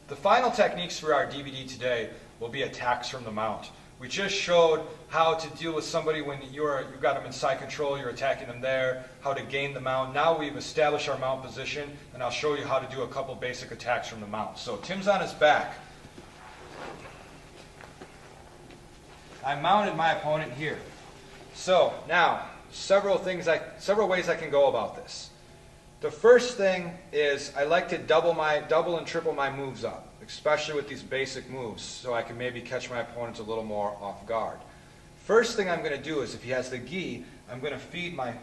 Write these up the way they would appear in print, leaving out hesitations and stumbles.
The final techniques for our DVD today will be attacks from the mount. We just showed how to deal with somebody when you've got them in side control, you're attacking them there, how to gain the mount. Now we've established our mount position, and I'll show you how to do a couple basic attacks from the mount. So Tim's on his back. I mounted my opponent here. So now, several ways I can go about this. The first thing is I like to double and triple my moves up, especially with these basic moves, so I can maybe catch my opponent a little more off guard. First thing I'm going to do is, if he has the gi, I'm going to feed my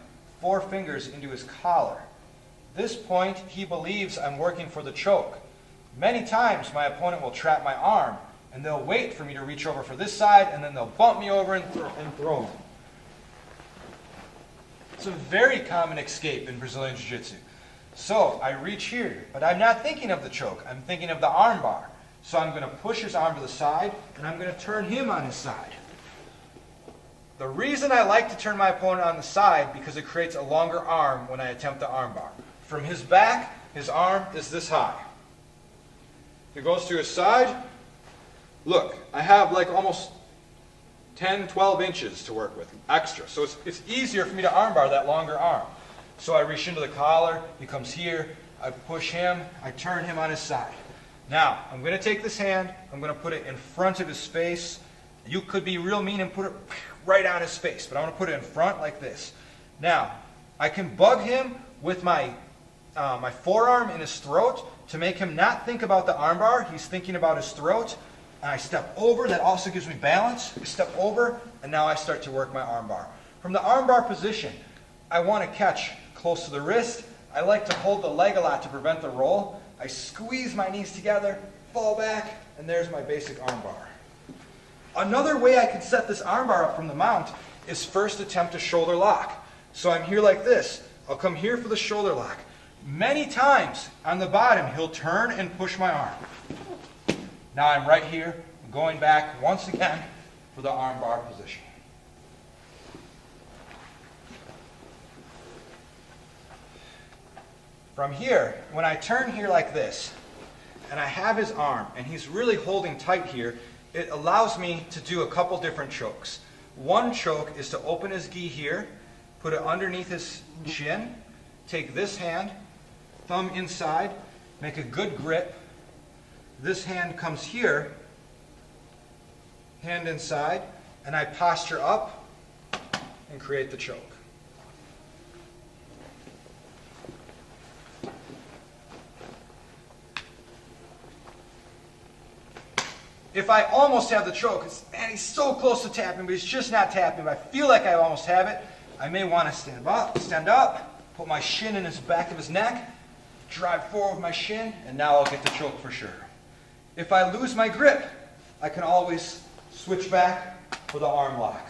4 fingers into his collar. This point, he believes I'm working for the choke. Many times my opponent will trap my arm, and they'll wait for me to reach over for this side, and then they'll bump me over and throw me. It's a very common escape in Brazilian Jiu-Jitsu. So I reach here, but I'm not thinking of the choke. I'm thinking of the arm bar. So I'm going to push his arm to the side, and I'm going to turn him on his side. The reason I like to turn my opponent on the side because it creates a longer arm when I attempt the arm bar. From his back, his arm is this high. If it goes to his side, look, I have like almost 10, 12 inches to work with, extra. So it's easier for me to armbar that longer arm. So I reach into the collar, he comes here, I push him, I turn him on his side. Now, I'm going to take this hand, I'm going to put it in front of his face. You could be real mean and put it right on his face, but I'm going to put it in front like this. Now, I can bug him with my forearm in his throat to make him not think about the armbar, he's thinking about his throat. And I step over, that also gives me balance. I step over, and now I start to work my armbar. From the armbar position, I want to catch close to the wrist. I like to hold the leg a lot to prevent the roll. I squeeze my knees together, fall back, and there's my basic armbar. Another way I can set this armbar up from the mount is first attempt a shoulder lock. So I'm here like this. I'll come here for the shoulder lock. Many times on the bottom, he'll turn and push my arm. Now I'm right here, I'm going back once again for the armbar position. From here, when I turn here like this, and I have his arm, and he's really holding tight here, it allows me to do a couple different chokes. One choke is to open his gi here, put it underneath his chin, take this hand, thumb inside, make a good grip. This hand comes here, hand inside, and I posture up and create the choke. If I almost have the choke, man, he's so close to tapping, but he's just not tapping. If I feel like I almost have it, I may want to stand up, put my shin in his back of his neck, drive forward with my shin, and now I'll get the choke for sure. If I lose my grip, I can always switch back for the arm lock.